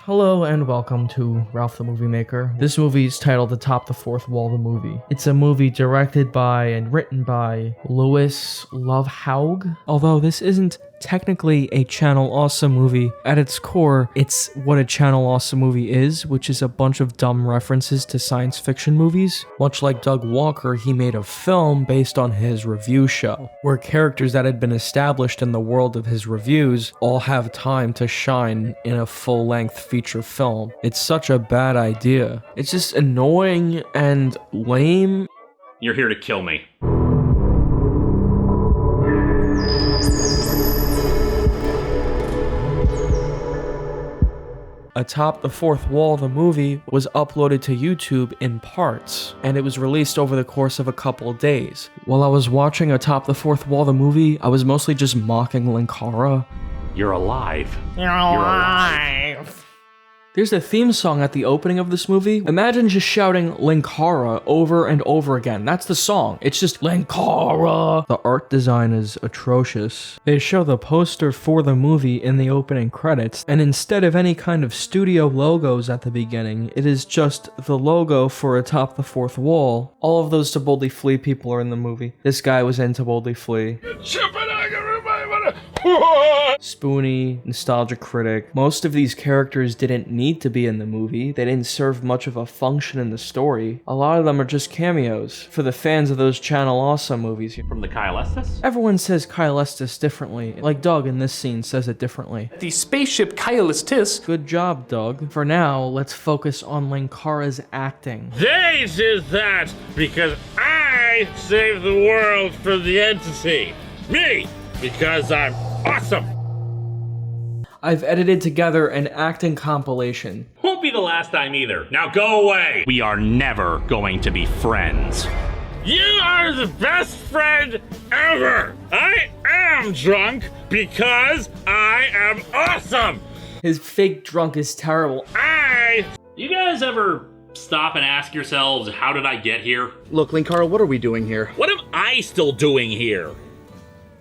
Hello and welcome to Ralph the Movie Maker. This movie is titled Atop the Fourth Wall, the movie. It's a movie directed by and written by Louis Lovehaug. Although this isn't technically a Channel Awesome movie, at its core, it's what a Channel Awesome movie is, which is a bunch of dumb references to science fiction movies. Much like Doug Walker, he made a film based on his review show, where characters that had been established in the world of his reviews all have time to shine in a full-length feature film. It's such a bad idea. It's just annoying and lame. You're here to kill me. Atop the Fourth Wall, the movie, was uploaded to YouTube in parts, and it was released over the course of a couple of days. While I was watching Atop the Fourth Wall, the movie, I was mostly just mocking Linkara. You're alive. You're alive. There's a theme song at the opening of this movie. Imagine just shouting Linkara over and over again. That's the song. It's just Linkara. The art design is atrocious. They show the poster for the movie in the opening credits, and instead of any kind of studio logos at the beginning, it is just the logo for Atop the Fourth Wall. All of those To Boldly Flee people are in the movie. This guy was in To Boldly Flee. Spoonie, Nostalgia Critic. Most of these characters didn't need to be in the movie. They didn't serve much of a function in the story. A lot of them are just cameos for the fans of those Channel Awesome movies. From the Kyle Estes? Everyone says Kyle Estes differently. Like Doug in this scene says it differently. The spaceship Kyle Estes. Good job, Doug. For now, let's focus on Linkara's acting. This is that because I saved the world from the entity. Me! Because I'm awesome! I've edited together an acting compilation. Won't be the last time either. Now go away! We are never going to be friends. You are the best friend ever! I am drunk because I am awesome! His fake drunk is terrible. You guys ever stop and ask yourselves, how did I get here? Look, Linkara, what are we doing here? What am I still doing here?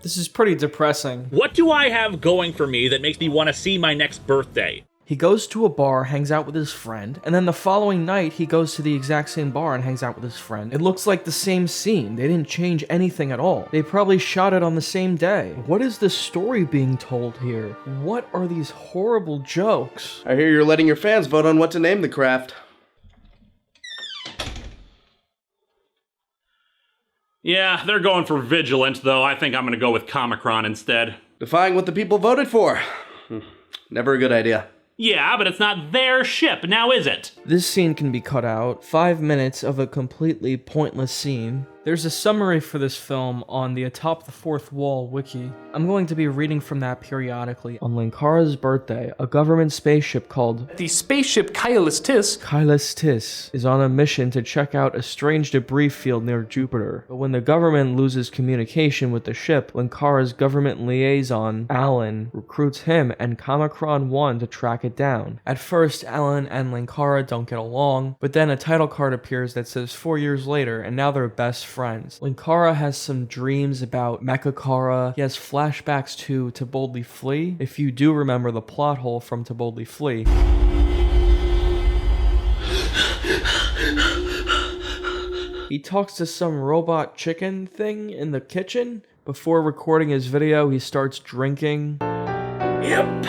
This is pretty depressing. What do I have going for me that makes me want to see my next birthday? He goes to a bar, hangs out with his friend, and then the following night he goes to the exact same bar and hangs out with his friend. It looks like the same scene. They didn't change anything at all. They probably shot it on the same day. What is the story being told here? What are these horrible jokes? I hear you're letting your fans vote on what to name the craft. Yeah, they're going for Vigilant, though I think I'm gonna go with Comicron instead. Defying what the people voted for. Never a good idea. Yeah, but it's not their ship, now is it? This scene can be cut out. 5 minutes of a completely pointless scene. There's a summary for this film on the Atop the Fourth Wall wiki. I'm going to be reading from that periodically. On Linkara's birthday, a government spaceship called The spaceship Kyle Estes. is on a mission to check out a strange debris field near Jupiter. But when the government loses communication with the ship, Linkara's government liaison, Alan, recruits him and Comicron 1 to track it down. At first, Alan and Linkara don't get along, but then a title card appears that says 4 years later, and now they're best friends. Linkara has some dreams about Mechakara. He has flashbacks to Boldly Flee, if you do remember the plot hole from To Boldly Flee. He talks to some robot chicken thing in the kitchen. Before recording his video, he starts drinking. Yep.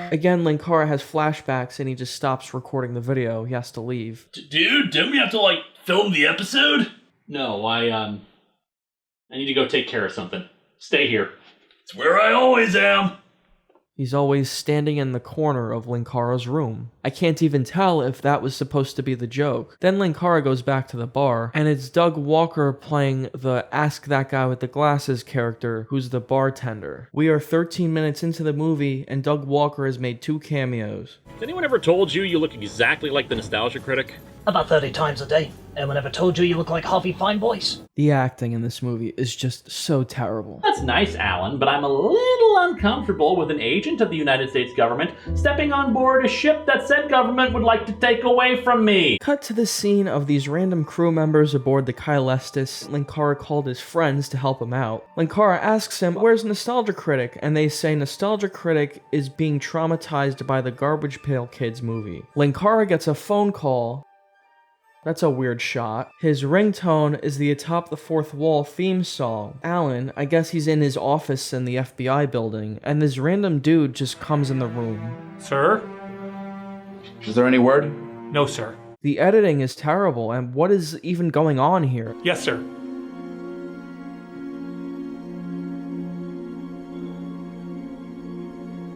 Again, Linkara has flashbacks and he just stops recording the video. He has to leave. Dude, didn't we have to, film the episode? No, I need to go take care of something. Stay here. It's where I always am. He's always standing in the corner of Linkara's room. I can't even tell if that was supposed to be the joke. Then Linkara goes back to the bar, and it's Doug Walker playing the Ask That Guy with the Glasses character, who's the bartender. We are 13 minutes into the movie, and Doug Walker has made 2 cameos. Has anyone ever told you you look exactly like the Nostalgia Critic? About 30 times a day. Anyone ever told you you look like Harvey Feinboyce? The acting in this movie is just so terrible. That's nice, Alan, but I'm a little uncomfortable with an agent of the United States government stepping on board a ship that said government would like to take away from me. Cut to the scene of these random crew members aboard the Kyle Estes. Linkara called his friends to help him out. Linkara asks him, "Where's Nostalgia Critic?" And they say Nostalgia Critic is being traumatized by the Garbage Pail Kids movie. Linkara gets a phone call. That's a weird shot. His ringtone is the Atop the Fourth Wall theme song. Alan, I guess he's in his office in the FBI building, and this random dude just comes in the room. Sir? Is there any word? No, sir. The editing is terrible, and what is even going on here? Yes, sir.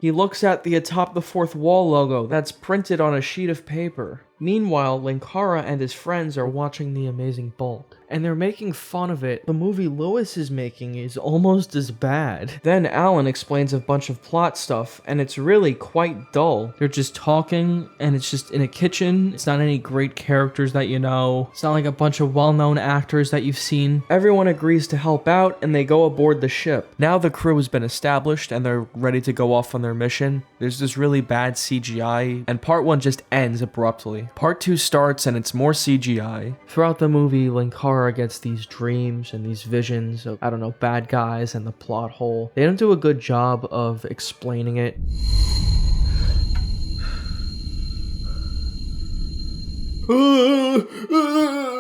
He looks at the Atop the Fourth Wall logo that's printed on a sheet of paper. Meanwhile, Linkara and his friends are watching The Amazing Bulk, and they're making fun of it. The movie Lewis is making is almost as bad. Then Alan explains a bunch of plot stuff, and it's really quite dull. They're just talking, and it's just in a kitchen. It's not any great characters that you know. It's not like a bunch of well-known actors that you've seen. Everyone agrees to help out, and they go aboard the ship. Now the crew has been established, and they're ready to go off on their mission. There's this really bad CGI, and part 1 just ends abruptly. Part 2 starts and it's more CGI. Throughout the movie, Linkara gets these dreams and these visions of, I don't know, bad guys and the plot hole. They don't do a good job of explaining it.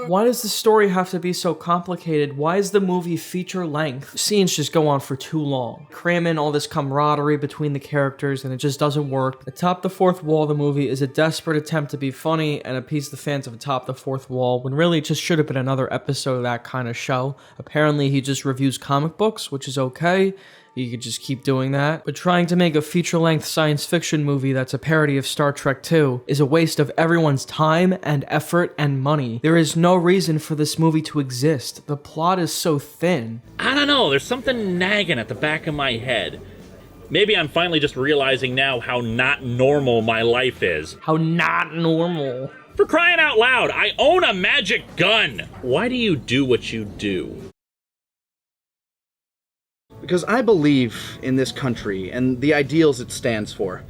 Why does the story have to be so complicated? Why is the movie feature length? Scenes just go on for too long. Cram in all this camaraderie between the characters and it just doesn't work. Atop the Fourth Wall, the movie, is a desperate attempt to be funny and appease the fans of Atop the Fourth Wall, when really it just should have been another episode of that kind of show. Apparently he just reviews comic books, which is okay. You could just keep doing that. But trying to make a feature-length science fiction movie that's a parody of Star Trek 2 is a waste of everyone's time and effort and money. There is no reason for this movie to exist. The plot is so thin. I don't know, there's something nagging at the back of my head. Maybe I'm finally just realizing now how not normal my life is. How not normal. For crying out loud, I own a magic gun! Why do you do what you do? Because I believe in this country and the ideals it stands for.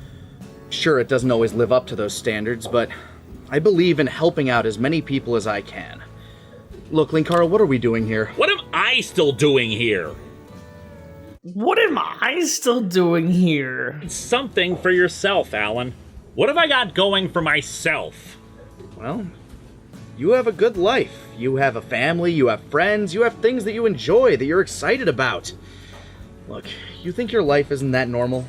Sure, it doesn't always live up to those standards, but I believe in helping out as many people as I can. Look, Linkara, what are we doing here? What am I still doing here? What am I still doing here? It's something for yourself, Alan. What have I got going for myself? Well, you have a good life. You have a family, you have friends, you have things that you enjoy, that you're excited about. Look, you think your life isn't that normal?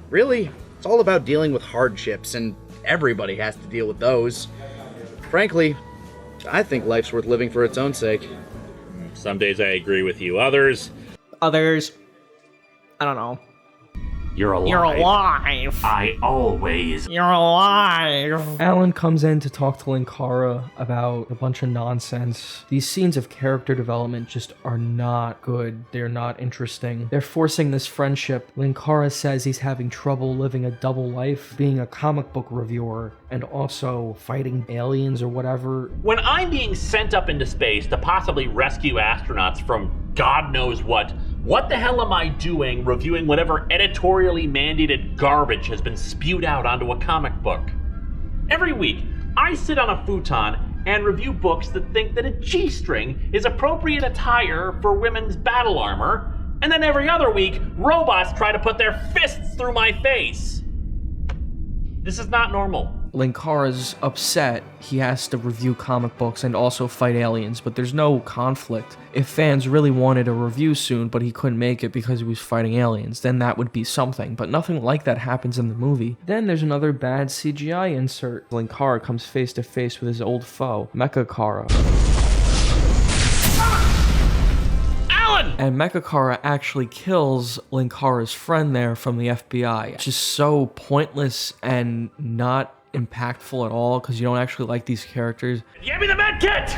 Really? It's all about dealing with hardships, and everybody has to deal with those. Frankly, I think life's worth living for its own sake. Some days I agree with you, others... Others, I don't know. You're alive. You're alive. I always... You're alive. Alan comes in to talk to Linkara about a bunch of nonsense. These scenes of character development just are not good. They're not interesting. They're forcing this friendship. Linkara says he's having trouble living a double life, being a comic book reviewer, and also fighting aliens or whatever. When I'm being sent up into space to possibly rescue astronauts from God knows what the hell am I doing reviewing whatever editorially mandated garbage has been spewed out onto a comic book? Every week, I sit on a futon and review books that think that a G-string is appropriate attire for women's battle armor, and then every other week, robots try to put their fists through my face. This is not normal. Linkara's upset he has to review comic books and also fight aliens, but there's no conflict. If fans really wanted a review soon, but he couldn't make it because he was fighting aliens, then that would be something, but nothing like that happens in the movie. Then there's another bad CGI insert. Linkara comes face to face with his old foe, Mechakara. And Mechakara actually kills Linkara's friend there from the FBI. It's just so pointless and not impactful at all because you don't actually like these characters. Give me the med kit!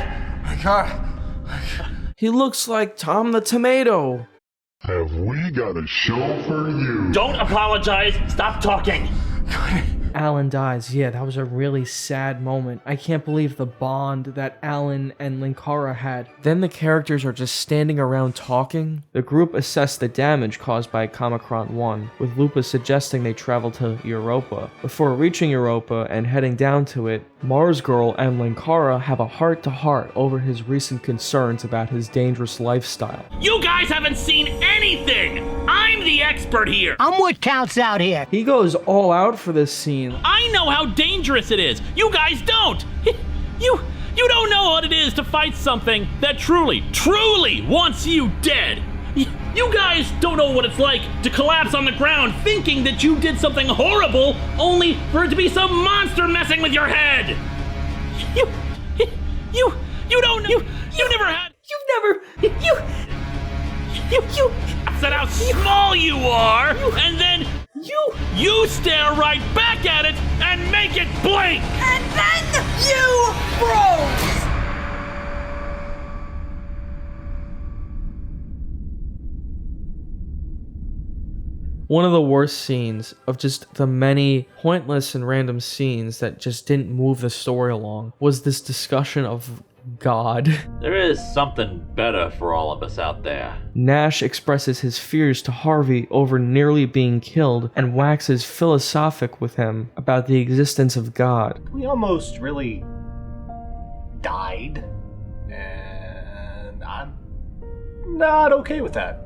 He looks like Tom the Tomato. Have we got a show for you? Don't apologize. Stop talking. Alan dies. Yeah, that was a really sad moment. I can't believe the bond that Alan and Linkara had. Then the characters are just standing around talking. The group assess the damage caused by Comicron 1, with Lupa suggesting they travel to Europa. Before reaching Europa and heading down to it, Mars Girl and Linkara have a heart-to-heart over his recent concerns about his dangerous lifestyle. You guys haven't seen anything! I'm the expert here! I'm what counts out here. He goes all out for this scene. I know how dangerous it is! You guys don't! You don't know what it is to fight something that truly wants you dead! You guys don't know what it's like to collapse on the ground thinking that you did something horrible only for it to be some monster messing with your head! You don't know! You never had... You said how small you are, and then you stare right back at it and make it blink! And then you froze! One of the worst scenes of just the many pointless and random scenes that just didn't move the story along was this discussion of God. There is something better for all of us out there. Nash expresses his fears to Harvey over nearly being killed and waxes philosophic with him about the existence of God. We almost really died, and I'm not okay with that.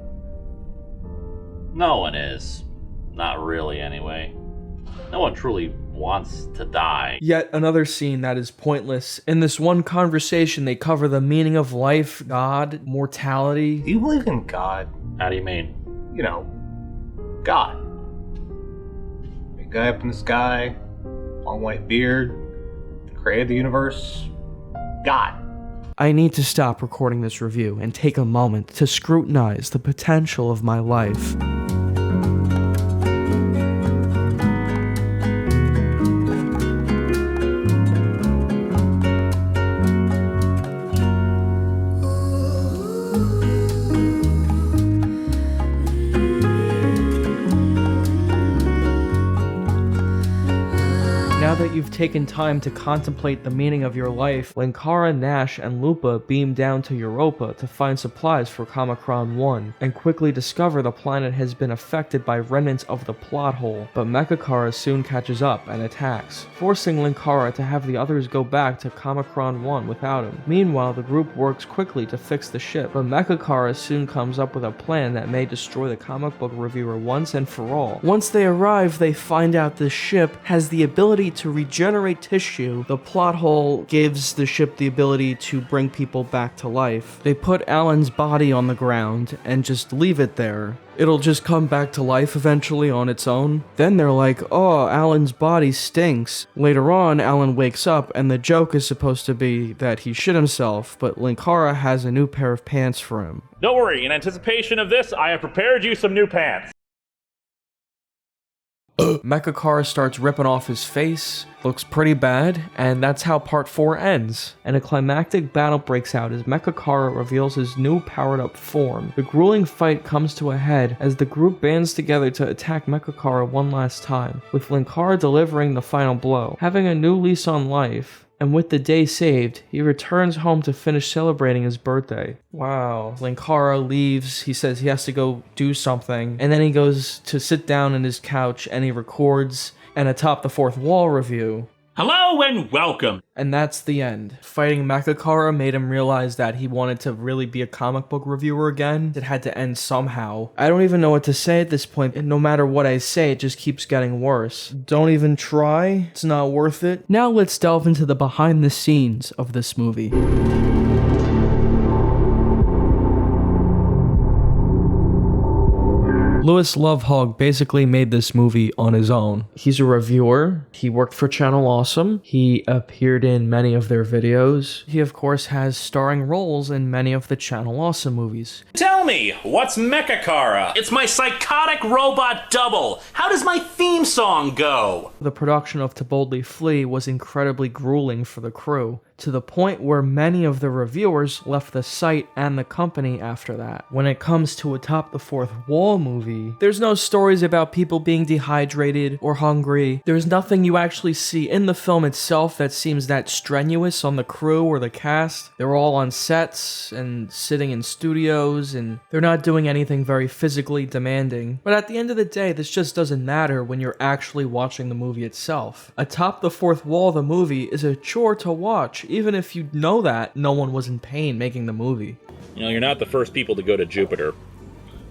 No one is. Not really, anyway. No one truly wants to die. Yet another scene that is pointless. In this one conversation, they cover the meaning of life, God, mortality. Do you believe in God? How do you mean? You know, God. Big guy up in the sky, long white beard, created the universe. God. I need to stop recording this review and take a moment to scrutinize the potential of my life. Now that you've taken time to contemplate the meaning of your life, Linkara, Nash, and Lupa beam down to Europa to find supplies for Comicron 1, and quickly discover the planet has been affected by remnants of the plot hole, but Mechacara soon catches up and attacks, forcing Linkara to have the others go back to Comicron 1 without him. Meanwhile, the group works quickly to fix the ship, but Mechacara soon comes up with a plan that may destroy the comic book reviewer once and for all. Once they arrive, they find out the ship has the ability to regenerate tissue. The plot hole gives the ship the ability to bring people back to life. They put Alan's body on the ground and just leave it there. It'll just come back to life eventually on its own. Then they're like, oh, Alan's body stinks. Later on, Alan wakes up and the joke is supposed to be that he shit himself, but Linkara has a new pair of pants for him. Don't worry, in anticipation of this, I have prepared you some new pants. Mechacara starts ripping off his face, looks pretty bad, and that's how part 4 ends. And a climactic battle breaks out as Mechacara reveals his new powered-up form. The grueling fight comes to a head as the group bands together to attack Mechacara one last time, with Linkara delivering the final blow. Having a new lease on life, and with the day saved, he returns home to finish celebrating his birthday. Wow. Linkara leaves, he says he has to go do something, and then he goes to sit down on his couch and he records an Atop the Fourth Wall review. Hello and welcome! And that's the end. Fighting Mechacara made him realize that he wanted to really be a comic book reviewer again. It had to end somehow. I don't even know what to say at this point, and no matter what I say, it just keeps getting worse. Don't even try. It's not worth it. Now let's delve into the behind the scenes of this movie. Louis Lovehog basically made this movie on his own. He's a reviewer. He worked for Channel Awesome. He appeared in many of their videos. He, of course, has starring roles in many of the Channel Awesome movies. Tell me, what's Mechacara? It's my psychotic robot double. How does my theme song go? The production of To Boldly Flee was incredibly grueling for the crew. to the point where many of the reviewers left the site and the company after that. When it comes to Atop the Fourth Wall movie, there's no stories about people being dehydrated or hungry. There's nothing you actually see in the film itself that seems that strenuous on the crew or the cast. They're all on sets and sitting in studios, and they're not doing anything very physically demanding. But at the end of the day, this just doesn't matter when you're actually watching the movie itself. Atop the Fourth Wall, the movie, is a chore to watch, even if you know that no one was in pain making the movie. You know, you're not the first people to go to Jupiter.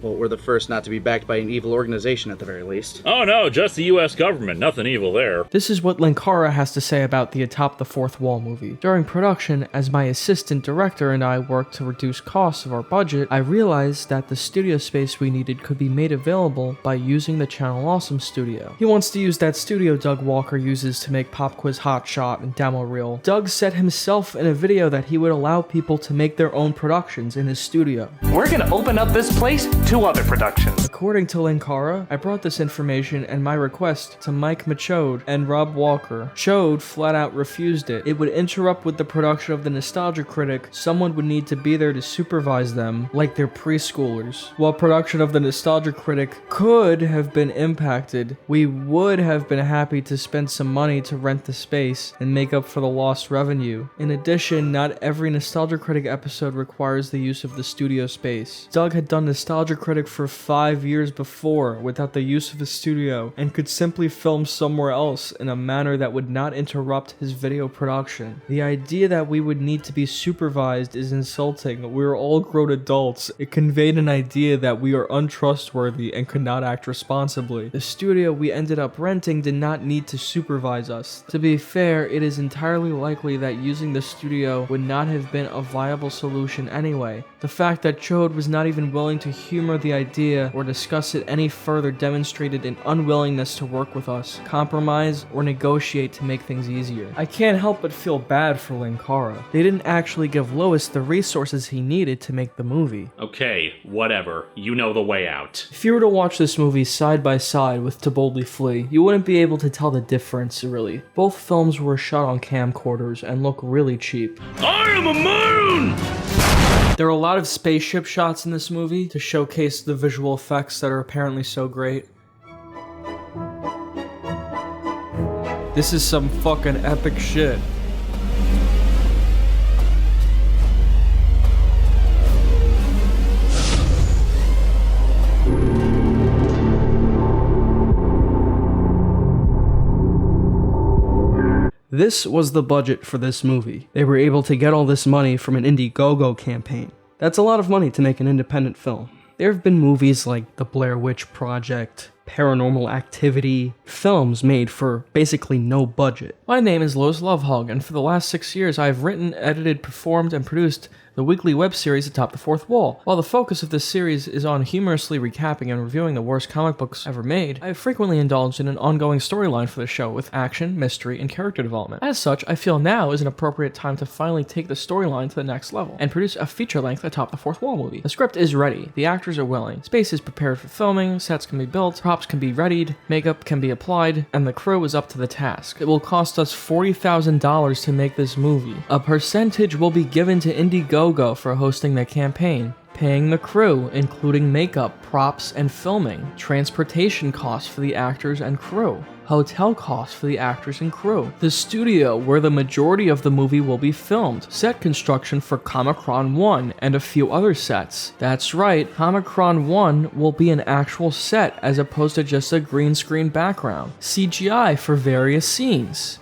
Well, we're the first not to be backed by an evil organization at the very least. Oh no, just the US government. Nothing evil there. This is what Linkara has to say about the Atop the Fourth Wall movie. During production, as my assistant director and I worked to reduce costs of our budget, I realized that the studio space we needed could be made available by using the Channel Awesome studio. He wants to use that studio Doug Walker uses to make Pop Quiz Hot Shot and Demo Reel. Doug said himself in a video that he would allow people to make their own productions in his studio. We're gonna open up this place to other productions. According to Linkara, I brought this information and my request to Mike Machode and Rob Walker. Chode flat out refused it. It would interrupt with the production of the Nostalgia Critic. Someone would need to be there to supervise them, like they're preschoolers. While production of the Nostalgia Critic could have been impacted, we would have been happy to spend some money to rent the space and make up for the lost revenue. In addition, not every Nostalgia Critic episode requires the use of the studio space. Doug had done Nostalgia Critic for 5 years before without the use of a studio and could simply film somewhere else in a manner that would not interrupt his video production. The idea that we would need to be supervised is insulting. We are all grown adults. It conveyed an idea that we are untrustworthy and could not act responsibly. The studio we ended up renting did not need to supervise us. To be fair, it is entirely likely that using the studio would not have been a viable solution anyway. The fact that Chode was not even willing to humor the idea or discuss it any further demonstrated an unwillingness to work with us, compromise, or negotiate to make things easier. I can't help but feel bad for Linkara. They didn't actually give Lois the resources he needed to make the movie. Okay, whatever. You know the way out. If you were to watch this movie side by side with To Boldly Flee, you wouldn't be able to tell the difference, really. Both films were shot on camcorders and look really cheap. I am a moon! There are a lot of spaceship shots in this movie to showcase the visual effects that are apparently so great. This is some fucking epic shit. This was the budget for this movie. They were able to get all this money from an Indiegogo campaign. That's a lot of money to make an independent film. There have been movies like The Blair Witch Project, Paranormal Activity, films made for basically no budget. My name is Lois Lovehog, and for the last 6 years I have written, edited, performed, and produced the weekly web series Atop the Fourth Wall. While the focus of this series is on humorously recapping and reviewing the worst comic books ever made, I have frequently indulged in an ongoing storyline for the show with action, mystery, and character development. As such, I feel now is an appropriate time to finally take the storyline to the next level and produce a feature-length Atop the Fourth Wall movie. The script is ready, the actors are willing, space is prepared for filming, sets can be built, props can be readied, makeup can be applied, and the crew is up to the task. It will cost us $40,000 to make this movie. A percentage will be given to Indiegogo for hosting the campaign, paying the crew, including makeup, props, and filming, transportation costs for the actors and crew, hotel costs for the actors and crew, the studio where the majority of the movie will be filmed, set construction for Comicron 1, and a few other sets. That's right, Comicron 1 will be an actual set as opposed to just a green screen background, CGI for various scenes.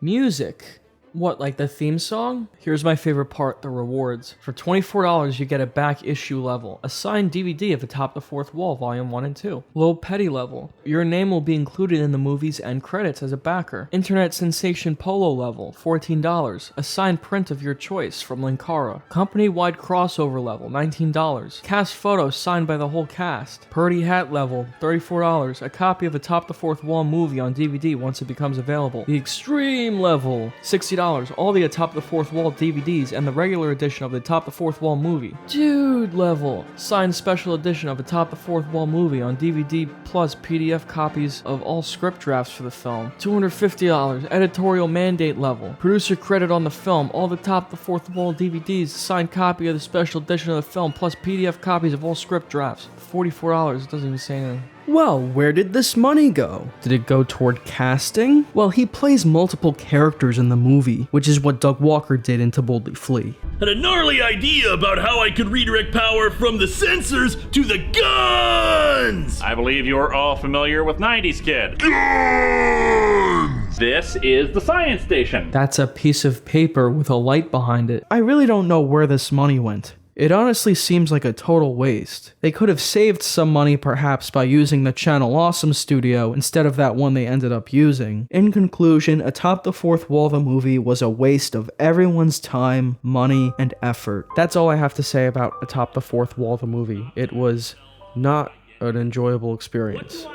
Music. What, like the theme song? Here's my favorite part, the rewards. For $24, you get a back issue level, a signed DVD of Atop the Fourth Wall, Volume 1 and 2. Low petty level. Your name will be included in the movie's end credits as a backer. Internet sensation polo level, $14. A signed print of your choice from Linkara. Company-wide crossover level, $19. Cast photo signed by the whole cast. Purdy hat level, $34. A copy of Atop the Fourth Wall movie on DVD once it becomes available. The extreme level, $60. $44, all the Atop the Fourth Wall DVDs and the regular edition of the Atop the Fourth Wall movie. Dude level. Signed special edition of Atop the Fourth Wall movie on DVD plus PDF copies of all script drafts for the film. $250, editorial mandate level. Producer credit on the film, all the Atop the Fourth Wall DVDs, signed copy of the special edition of the film plus PDF copies of all script drafts. $44, it doesn't even say anything. Well, where did this money go? Did it go toward casting? Well, he plays multiple characters in the movie, which is what Doug Walker did in To Boldly Flee. Had a gnarly idea about how I could redirect power from the sensors to the guns! I believe you're all familiar with 90s Kid. Guns! This is the science station. That's a piece of paper with a light behind it. I really don't know where this money went. It honestly seems like a total waste. They could have saved some money perhaps by using the Channel Awesome studio instead of that one they ended up using. In conclusion, Atop the Fourth Wall the movie was a waste of everyone's time, money, and effort. That's all I have to say about Atop the Fourth Wall the movie. It was not an enjoyable experience.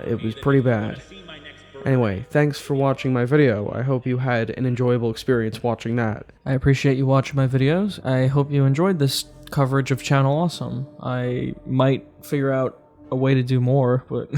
It was pretty bad. Anyway, thanks for watching my video. I hope you had an enjoyable experience watching that. I appreciate you watching my videos. I hope you enjoyed this coverage of Channel Awesome. I might figure out a way to do more, but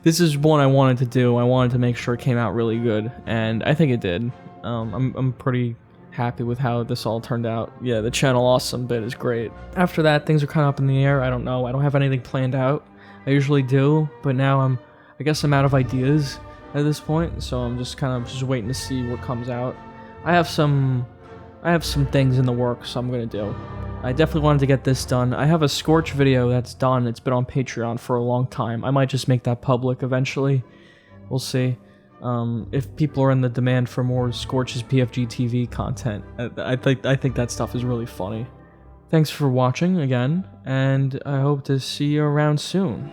this is one I wanted to do. I wanted to make sure it came out really good, and I think it did. I'm pretty happy with how this all turned out. Yeah, the Channel Awesome bit is great. After that, things are kind of up in the air. I don't know. I don't have anything planned out. I usually do, but now I guess I'm out of ideas at this point, so I'm just kind of waiting to see what comes out. I have some things in the works I'm gonna do. I definitely wanted to get this done. I have a Scorch video that's done. It's been on Patreon for a long time. I might just make that public eventually. We'll see. If people are in the demand for more Scorch's PFG TV content, I think that stuff is really funny. Thanks for watching again, and I hope to see you around soon.